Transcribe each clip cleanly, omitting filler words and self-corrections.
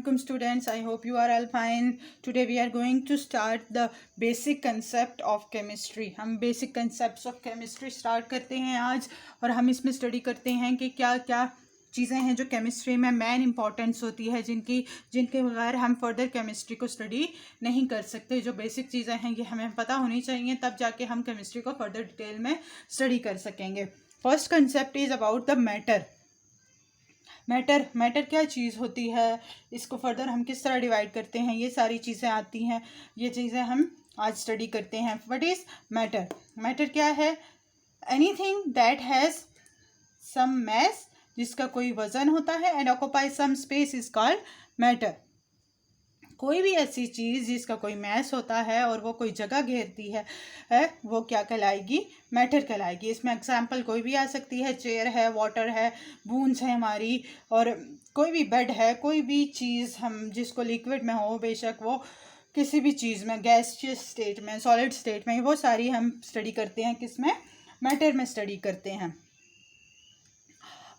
Assalamualaikum students, I hope you are all fine. Today we are going to start the basic concept of chemistry. हम basic concepts of chemistry start करते हैं आज, और हम इसमें study करते हैं कि क्या क्या चीज़ें हैं जो केमिस्ट्री में मेन इंपॉर्टेंस होती है, जिनके बगैर हम फर्दर केमिस्ट्री को स्टडी नहीं कर सकते. जो बेसिक चीज़ें हैं ये हमें पता होनी चाहिए, तब जाके हम केमिस्ट्री को फर्दर डिटेल में स्टडी कर सकेंगे. First concept is about the matter. Matter क्या चीज़ होती है, इसको फर्दर हम किस तरह डिवाइड करते हैं, ये सारी चीज़ें आती हैं. ये चीज़ें हम आज स्टडी करते हैं. What is matter? मैटर क्या है? Anything that has some mass, जिसका कोई वज़न होता है, and occupy some space is called matter. कोई भी ऐसी चीज़ जिसका कोई मैस होता है और वो कोई जगह घेरती है वो क्या कहलाएगी? मैटर कहलाएगी. इसमें एग्जांपल कोई भी आ सकती है. चेयर है, वाटर है, बूंस है हमारी, और कोई भी बेड है, कोई भी चीज़ हम जिसको लिक्विड में हो, बेशक वो किसी भी चीज़ में, गैसियस स्टेट में, सॉलिड स्टेट में, वो सारी हम स्टडी करते हैं. किस में? मैटर में स्टडी करते हैं.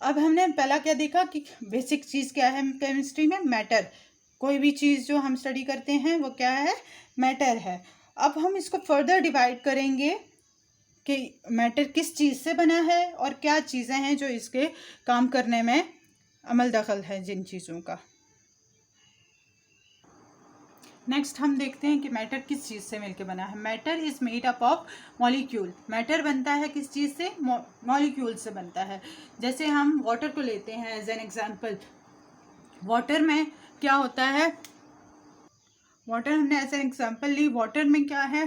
अब हमने पहला क्या देखा कि बेसिक चीज़ क्या है केमिस्ट्री में? मैटर. कोई भी चीज़ जो हम स्टडी करते हैं वो क्या है? मैटर है. अब हम इसको फर्दर डिवाइड करेंगे कि मैटर किस चीज़ से बना है और क्या चीज़ें हैं जो इसके काम करने में अमल दखल है जिन चीज़ों का. नेक्स्ट हम देखते हैं कि मैटर किस चीज़ से मिलके बना है. Matter is made up of molecule. Matter बनता है किस चीज़ से? मॉलिक्यूल से बनता है. जैसे हम वाटर को लेते हैं एज एन एग्जांपल. वाटर में क्या होता है? वाटर हमने एज एन एग्जांपल ली. वाटर में क्या है?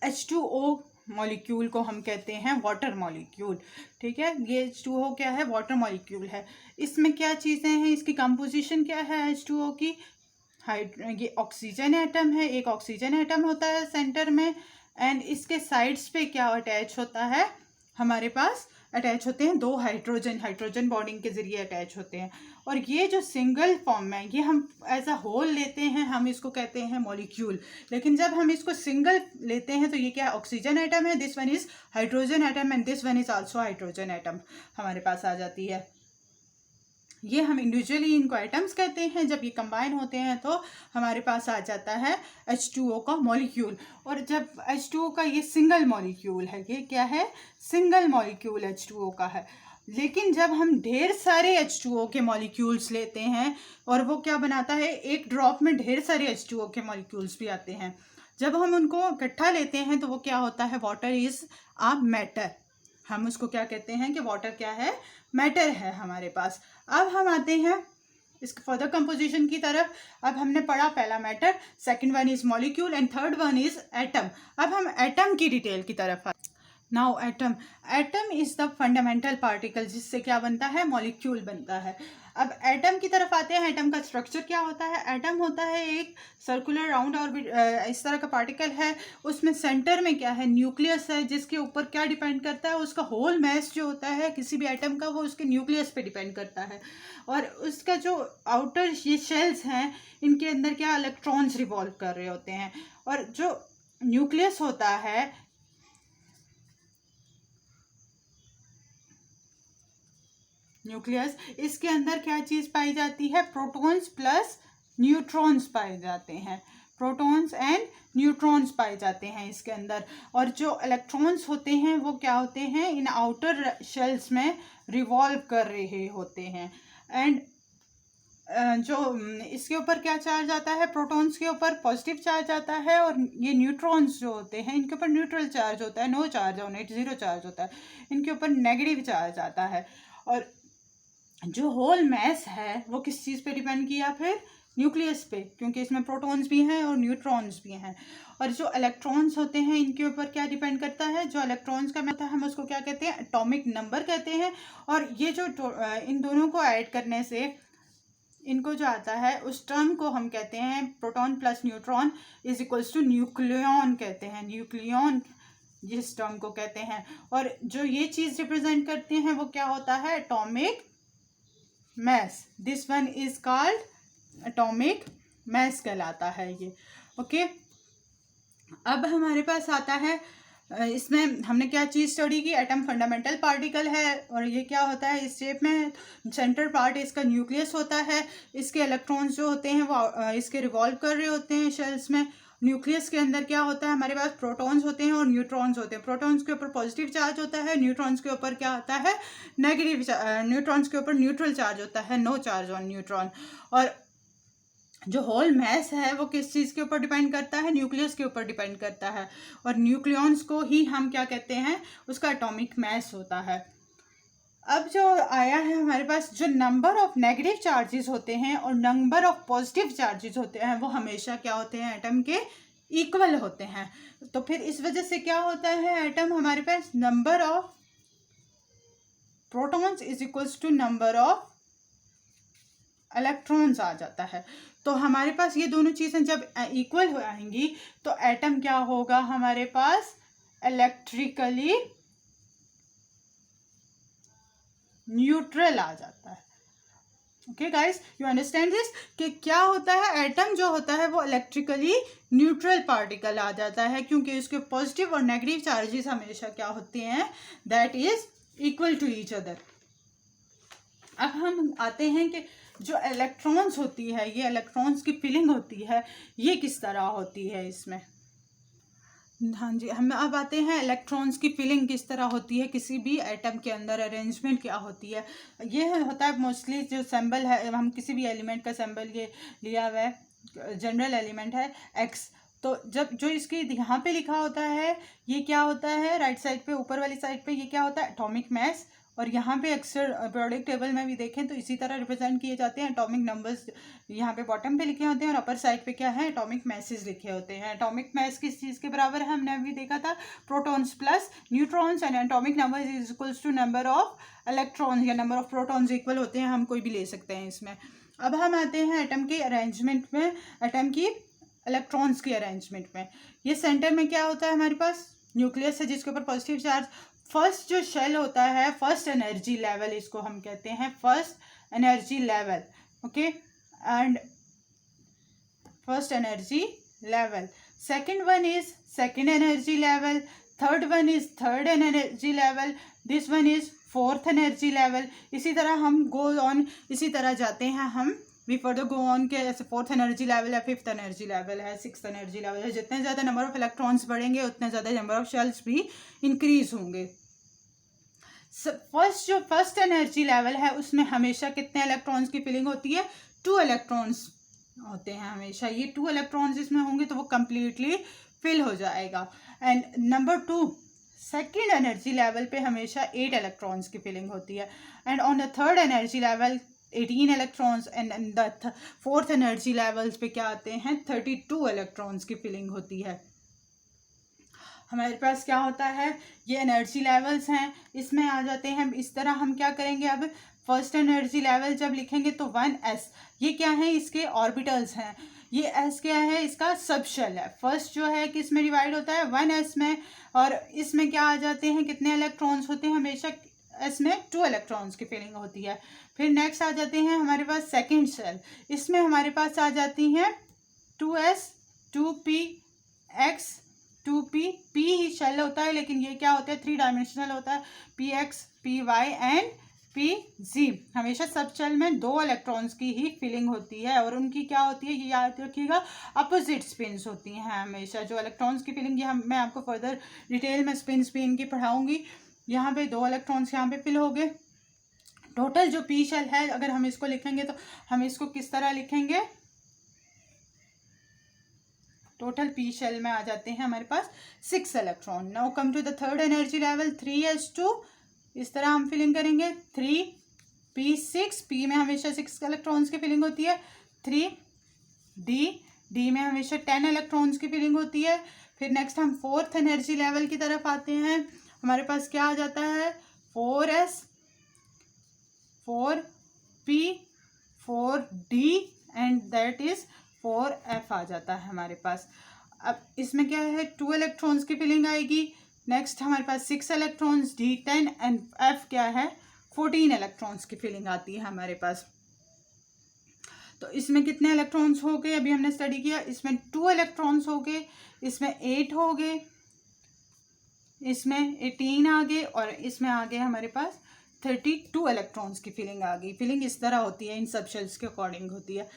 H2O मॉलिक्यूल को हम कहते हैं वाटर मॉलिक्यूल. ठीक है, ये H2O क्या है? वाटर मॉलिक्यूल है. इसमें क्या चीज़ें हैं, इसकी कंपोजिशन क्या है H2O की? ये ऑक्सीजन एटम है. एक ऑक्सीजन एटम होता है सेंटर में, एंड इसके साइड्स पे क्या अटैच होता है? हमारे पास अटैच होते हैं दो हाइड्रोजन बॉन्डिंग के ज़रिए अटैच होते हैं. और ये जो सिंगल फॉर्म में, ये हम एज अ होल लेते हैं, हम इसको कहते हैं मॉलिक्यूल. लेकिन जब हम इसको सिंगल लेते हैं तो ये क्या है? ऑक्सीजन एटम है. This one is hydrogen atom and this one is also hydrogen atom हमारे पास आ जाती है. ये हम इंडिविजुअली इनको एटम्स कहते हैं. जब ये कंबाइन होते हैं तो हमारे पास आ जाता है H2O का मॉलिक्यूल. और जब H2O का ये सिंगल मॉलिक्यूल है, ये क्या है? सिंगल मॉलिक्यूल H2O का है. लेकिन जब हम ढेर सारे H2O के मॉलिक्यूल्स लेते हैं, और वो क्या बनाता है? एक ड्रॉप में ढेर सारे H2O के मॉलिक्यूल्स भी आते हैं. जब हम उनको इकट्ठा लेते हैं तो वो क्या होता है? Water is a matter. हम उसको क्या कहते हैं कि वाटर क्या है? मैटर है हमारे पास. अब हम आते हैं इस फर्दर कंपोजिशन की तरफ. अब हमने पढ़ा पहला matter, second one is molecule, and third one is atom. अब हम एटम की डिटेल की तरफ आते. Now atom is the fundamental particle, जिससे क्या बनता है? मॉलिक्यूल बनता है. अब एटम की तरफ आते हैं. एटम का स्ट्रक्चर क्या होता है? एटम होता है एक सर्कुलर राउंड ऑर्बिट, इस तरह का पार्टिकल है. उसमें सेंटर में क्या है? न्यूक्लियस है, जिसके ऊपर क्या डिपेंड करता है? उसका होल मास जो होता है किसी भी एटम का, वो उसके न्यूक्लियस पे डिपेंड करता है. और उसका जो आउटर ये शेल्स हैं, इनके अंदर क्या? इलेक्ट्रॉन्स रिवॉल्व कर रहे होते हैं. और जो न्यूक्लियस होता है, न्यूक्लियस, इसके अंदर क्या चीज़ पाई जाती है? प्रोटॉन्स प्लस न्यूट्रॉन्स पाए जाते हैं. प्रोटॉन्स एंड न्यूट्रॉन्स पाए जाते हैं इसके अंदर. और जो इलेक्ट्रॉन्स होते हैं वो क्या होते हैं? इन आउटर शेल्स में रिवॉल्व कर रहे होते हैं. एंड जो इसके ऊपर क्या चार्ज आता है? प्रोटॉन्स के ऊपर पॉजिटिव चार्ज आता है, और ये न्यूट्रॉन्स जो होते हैं इनके ऊपर न्यूट्रल चार्ज होता है. No charge on it, zero charge होता है. इनके ऊपर नेगेटिव चार्ज आता है. और जो होल मैस है वो किस चीज़ पे डिपेंड किया? फिर न्यूक्लियस पे, क्योंकि इसमें प्रोटॉन्स भी हैं और न्यूट्रॉन्स भी हैं. और जो इलेक्ट्रॉन्स होते हैं इनके ऊपर क्या डिपेंड करता है? जो इलेक्ट्रॉन्स का मतलब हम उसको क्या कहते हैं? एटॉमिक नंबर कहते हैं. और ये जो इन दोनों को ऐड करने से इनको जो आता है, उस टर्म को हम कहते हैं proton plus neutron is equals to nucleon कहते हैं. न्यूक्लियॉन जिस टर्म को कहते हैं. और जो ये चीज़ रिप्रेजेंट करते हैं वो क्या होता है? Atomic mass. This one is called atomic mass कहलाता है ये. ओके. अब हमारे पास आता है इसमें हमने क्या चीज़ स्टडी की, एटम फंडामेंटल पार्टिकल है और ये क्या होता है, इस शेप में सेंटर पार्ट इसका न्यूक्लियस होता है, इसके इलेक्ट्रॉन्स जो होते हैं वो इसके रिवॉल्व कर रहे होते हैं शेल्स में। न्यूक्लियस के अंदर क्या होता है, हमारे पास प्रोटॉन्स होते हैं और न्यूट्रॉन्स होते हैं। प्रोटॉन्स के ऊपर पॉजिटिव चार्ज होता है, न्यूट्रॉन्स के ऊपर क्या होता है, नेगेटिव, न्यूट्रॉन्स के ऊपर न्यूट्रल चार्ज होता है, नो चार्ज ऑन न्यूट्रॉन। और जो होल मैस है वो किस चीज़ के ऊपर डिपेंड करता है, न्यूक्लियस के ऊपर डिपेंड करता है। और न्यूक्लियॉन्स को ही हम क्या कहते हैं, उसका एटॉमिक मैस होता है। अब जो आया है हमारे पास, जो नंबर ऑफ नेगेटिव चार्जेस होते हैं और नंबर ऑफ पॉजिटिव चार्जेस होते हैं वो हमेशा क्या होते हैं, एटम के इक्वल होते हैं। तो फिर इस वजह से क्या होता है, एटम हमारे पास number of protons is equals to number of electrons आ जाता है। तो हमारे पास ये दोनों चीज़ें जब इक्वल हो आएंगी तो एटम क्या होगा, हमारे पास इलेक्ट्रिकली न्यूट्रल आ जाता है। Okay guys, you understand this, कि क्या होता है, एटम जो होता है वो इलेक्ट्रिकली न्यूट्रल पार्टिकल आ जाता है, क्योंकि उसके पॉजिटिव और नेगेटिव चार्जेस हमेशा क्या होते हैं, that is equal to each other. अब हम आते हैं कि जो इलेक्ट्रॉन्स होती है, ये इलेक्ट्रॉन्स की फिलिंग होती है, ये किस तरह होती है इसमें। हाँ जी, हम अब आते हैं इलेक्ट्रॉन्स की फिलिंग किस तरह होती है किसी भी एटम के अंदर, अरेंजमेंट क्या होती है। ये होता है मोस्टली जो सिंबल है, हम किसी भी एलिमेंट का सिंबल ये लिया हुआ है, जनरल एलिमेंट है एक्स। तो जब जो इसकी यहाँ पे लिखा होता है, ये क्या होता है, राइट साइड पे ऊपर वाली साइड पे ये क्या होता है, एटॉमिक मास। और यहाँ पे अक्सर पीरियोडिक टेबल में भी देखें तो इसी तरह रिप्रेजेंट किए जाते हैं, एटॉमिक नंबर्स यहाँ पे बॉटम पे लिखे होते हैं और अपर साइड पे क्या है, एटॉमिक मैसेज लिखे होते हैं। एटॉमिक मैस किस चीज़ के बराबर है, हमने अभी देखा था, protons plus neutrons, and atomic number is equals to number of electrons या नंबर ऑफ प्रोटॉन्स इक्वल होते हैं, हम कोई भी ले सकते हैं इसमें। अब हम आते हैं एटम के अरेंजमेंट में, एटम की इलेक्ट्रॉन्स की अरेंजमेंट में। ये सेंटर में क्या होता है, हमारे पास न्यूक्लियस है जिसके ऊपर पॉजिटिव चार्ज। फर्स्ट जो शेल होता है, फर्स्ट एनर्जी लेवल इसको हम कहते हैं, first energy level, okay, and first energy level. Second one is second energy level, third one is third energy level, this one is fourth energy level. इसी तरह हम गो ऑन, इसी तरह जाते हैं हम, वी फर्दर गो ऑन के ऐसे फोर्थ एनर्जी लेवल है, फिफ्थ एनर्जी लेवल है, सिक्स्थ एनर्जी लेवल है। जितने ज़्यादा नंबर ऑफ इलेक्ट्रॉन्स बढ़ेंगे उतने ज़्यादा नंबर ऑफ शेल्स भी इंक्रीज होंगे। जो फर्स्ट एनर्जी लेवल है उसमें हमेशा कितने इलेक्ट्रॉन्स की फिलिंग होती है, 2 इलेक्ट्रॉन्स होते हैं हमेशा। ये 2 इलेक्ट्रॉन्स इसमें होंगे तो वो कंप्लीटली फिल हो जाएगा। And number 2 second energy level पे हमेशा 8 इलेक्ट्रॉन्स की फिलिंग होती है, and on the third energy level 18 electrons, and the fourth energy levels पे क्या आते हैं, 32 इलेक्ट्रॉन्स की फिलिंग होती है। हमारे पास क्या होता है, ये एनर्जी लेवल्स हैं, इसमें आ जाते हैं। इस तरह हम क्या करेंगे, अब फर्स्ट एनर्जी लेवल जब लिखेंगे तो 1s, ये क्या है, इसके ऑर्बिटल्स हैं। ये s क्या है, इसका सब शेल है। फर्स्ट जो है किस में डिवाइड होता है, 1s में, और इसमें क्या आ जाते हैं, कितने इलेक्ट्रॉन्स होते हैं, हमेशा s में 2 इलेक्ट्रॉन्स की फिलिंग होती है। फिर नेक्स्ट आ जाते हैं हमारे पास सेकेंड शेल, इसमें हमारे पास आ जाती हैं 2s, 2p, x, 2p, p ही शेल होता है लेकिन ये क्या होता है, 3 डायमेंशनल होता है, px, py एंड pz। हमेशा सब शेल में 2 इलेक्ट्रॉन्स की ही फिलिंग होती है और उनकी क्या होती है, ये याद रखिएगा, अपोजिट स्पिन्स होती हैं हमेशा। जो इलेक्ट्रॉन्स की फिलिंग, ये मैं आपको फर्दर डिटेल में स्पिन की पढ़ाऊंगी। यहाँ पे 2 इलेक्ट्रॉन्स यहाँ पे फिल हो गए। टोटल जो p शेल है, अगर हम इसको लिखेंगे तो हम इसको किस तरह लिखेंगे, टोटल p शेल में आ जाते हैं हमारे पास 6 electron. Now come to the third energy level 3s2, इस तरह हम फिलिंग करेंगे 3p6, p में हमेशा 6 इलेक्ट्रॉन्स की फिलिंग होती है। 3d में हमेशा 10 इलेक्ट्रॉन्स की फिलिंग होती है। फिर नेक्स्ट हम फोर्थ एनर्जी लेवल की तरफ आते हैं, हमारे पास क्या आ जाता है, 4s, 4p, 4d and that is 4f आ जाता है हमारे पास। अब इसमें क्या है, 2 इलेक्ट्रॉन्स की फिलिंग आएगी। नेक्स्ट हमारे पास 6 इलेक्ट्रॉन्स, d10, एंड f क्या है, 14 इलेक्ट्रॉन्स की फिलिंग आती है हमारे पास। तो इसमें कितने इलेक्ट्रॉन्स हो गए, अभी हमने स्टडी किया, इसमें 2 इलेक्ट्रॉन्स हो गए, इसमें 8 हो गए, इसमें 18 आ गए और इसमें आ गए हमारे पास 32 इलेक्ट्रॉन्स की फिलिंग आ गई। फिलिंग इस तरह होती है, इन सब शेल्स के अकॉर्डिंग होती है।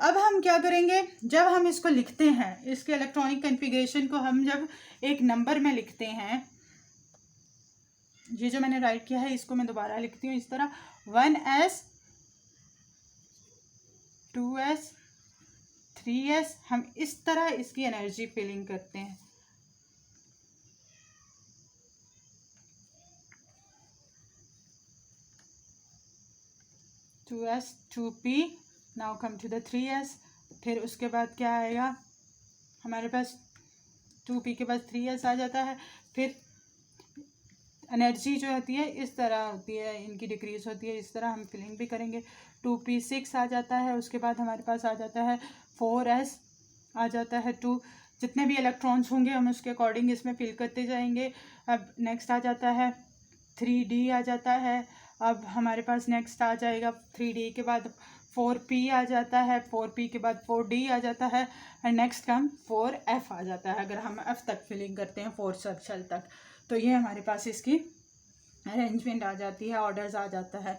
अब हम क्या करेंगे, जब हम इसको लिखते हैं, इसके इलेक्ट्रॉनिक कन्फिगरेशन को हम जब एक नंबर में लिखते हैं, ये जो मैंने राइट किया है इसको मैं दोबारा लिखती हूँ इस तरह, 1s 2s 3s, हम इस तरह इसकी एनर्जी फिलिंग करते हैं। Two s 2p, now come to the 3s। फिर उसके बाद क्या आएगा हमारे पास, 2p के बाद 3s आ जाता है। फिर एनर्जी जो होती है इस तरह होती है, इनकी डिक्रीज होती है, इस तरह हम फिलिंग भी करेंगे। 2p 6 आ जाता है। उसके बाद हमारे पास आ जाता है 4s आ जाता है 2, जितने भी इलेक्ट्रॉन्स होंगे हम उसके अकॉर्डिंग इसमें फिल करते जाएंगे। अब नेक्स्ट आ जाता है 3d आ जाता है। अब हमारे पास नेक्स्ट आ जाएगा 3d के बाद 4p आ जाता है, 4p के बाद 4d आ जाता है, एंड नेक्स्ट कम 4f आ जाता है। अगर हम f तक फिलिंग करते हैं 4 सर्कल तक, तो ये हमारे पास इसकी अरेंजमेंट आ जाती है, ऑर्डर्स आ जाता है।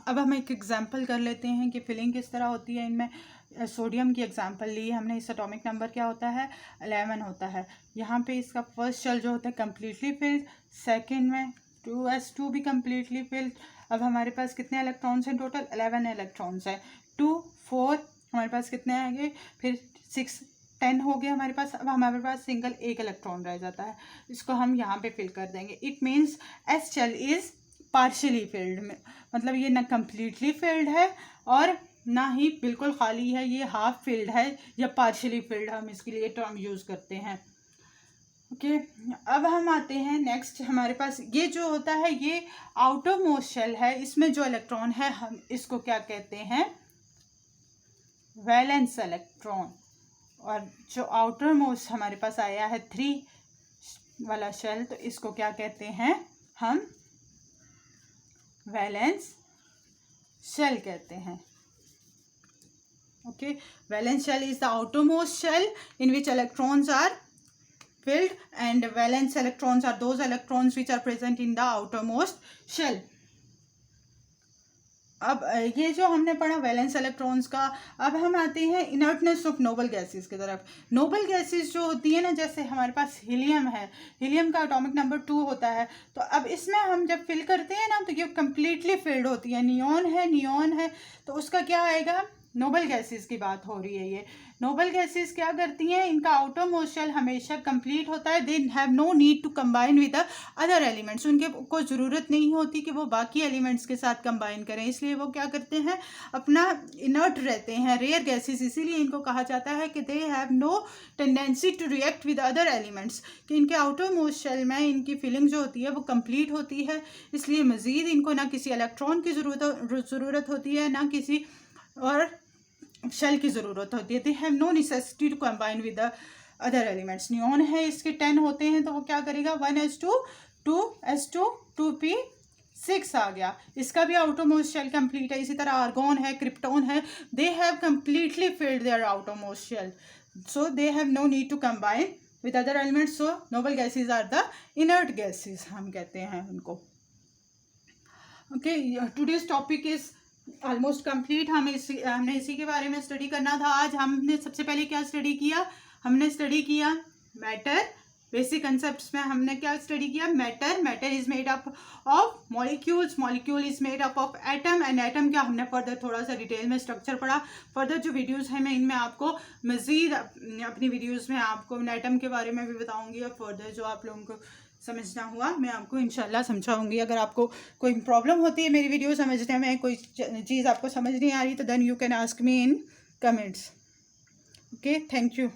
अब हम एक एग्जांपल कर लेते हैं कि फिलिंग किस तरह होती है। इनमें सोडियम की एग्जांपल ली हमने। इस एटॉमिक नंबर क्या होता है, 11 होता है। यहाँ पे इसका फर्स्ट शेल जो होता है कम्प्लीटली फिल्ड, सेकेंड में 2s2 भी कम्प्लीटली फिल्ड। अब हमारे पास कितने इलेक्ट्रॉन्स हैं टोटल, 11 इलेक्ट्रॉन्स हैं। 2 4 हमारे पास कितने आएंगे, फिर 6 10 हो गए हमारे पास। अब हमारे पास सिंगल एक इलेक्ट्रॉन रह जाता है, इसको हम यहाँ पे फिल कर देंगे। It means s shell is partially filled में, मतलब ये ना कम्प्लीटली फिल्ड है और ना ही बिल्कुल खाली है, ये हाफ फिल्ड है या पार्शियली फिल्ड, हम इसके लिए टर्म यूज़ करते हैं। ओके अब हम आते हैं नेक्स्ट। हमारे पास ये जो होता है ये आउटर मोस्ट शेल है, इसमें जो इलेक्ट्रॉन है हम इसको क्या कहते हैं, वैलेंस इलेक्ट्रॉन। और जो आउटर मोस्ट हमारे पास आया है 3 वाला शेल, तो इसको क्या कहते हैं हम, वैलेंस शेल कहते हैं। Okay, valence shell is the outermost shell in which electrons are filled, and valence electrons are those electrons which are present in the outermost shell. अब ये जो हमने पढ़ा वैलेंस इलेक्ट्रॉन्स का, अब हम आते हैं इनर्टनेस ऑफ नोबल गैसेस की तरफ। नोबल गैसेस जो होती है ना, जैसे हमारे पास हीलियम है, हीलियम का एटॉमिक नंबर 2 होता है। तो अब इसमें हम जब फिल करते हैं ना तो ये कम्प्लीटली फिल्ड होती है। नियॉन है तो उसका क्या आएगा, नोबल गैसेस की बात हो रही है। ये नोबल गैसेस क्या करती हैं, इनका आउटर मोस्ट शेल हमेशा कंप्लीट होता है। They have no need to combine with the other elements, उनके को ज़रूरत नहीं होती कि वो बाकी एलिमेंट्स के साथ कंबाइन करें, इसलिए वो क्या करते हैं, अपना इनर्ट रहते हैं, रेयर गैसेस। इसीलिए इनको कहा जाता है कि they have no tendency to react with other elements, कि इनके आउटर मोस्ट शेल में इनकी फिलिंग जो होती है वो कंप्लीट होती है। इसलिए मज़ीद इनको ना किसी इलेक्ट्रॉन की ज़रूरत होती है, ना किसी और शेल की ज़रूरत होती है। They have no necessity to combine with the other elements. Neon है, इसके 10 होते हैं, तो वो क्या करेगा, 1s2 2s2 2p 6 आ गया। इसका भी आउटर मोस्ट शेल कंप्लीट है। इसी तरह आर्गॉन है, क्रिप्टॉन है, they have completely filled their outermost shell, so they have no need to combine with other elements. So noble gases are the inert gases, हम कहते हैं उनको। Okay, today's topic is almost complete. हमने इसी के बारे में study करना था आज। हमने सबसे पहले क्या स्टडी किया, हमने स्टडी किया मैटर। बेसिक कंसेप्ट्स में हमने क्या स्टडी किया, matter is made up of molecules, molecule is made up of atom, and atom क्या, हमने फर्दर थोड़ा सा डिटेल में स्ट्रक्चर पढ़ा। फर्दर जो वीडियोस हैं मैं इनमें आपको मज़ीद अपनी वीडियोस में आपको एटम के बारे में भी बताऊंगी, और फर्दर जो आप लोगों को समझना हुआ मैं आपको इंशाल्लाह समझाऊंगी। अगर आपको कोई प्रॉब्लम होती है मेरी वीडियो समझने में, कोई चीज़ आपको समझ नहीं आ रही, तो then you can ask me in comments. Okay, thank you.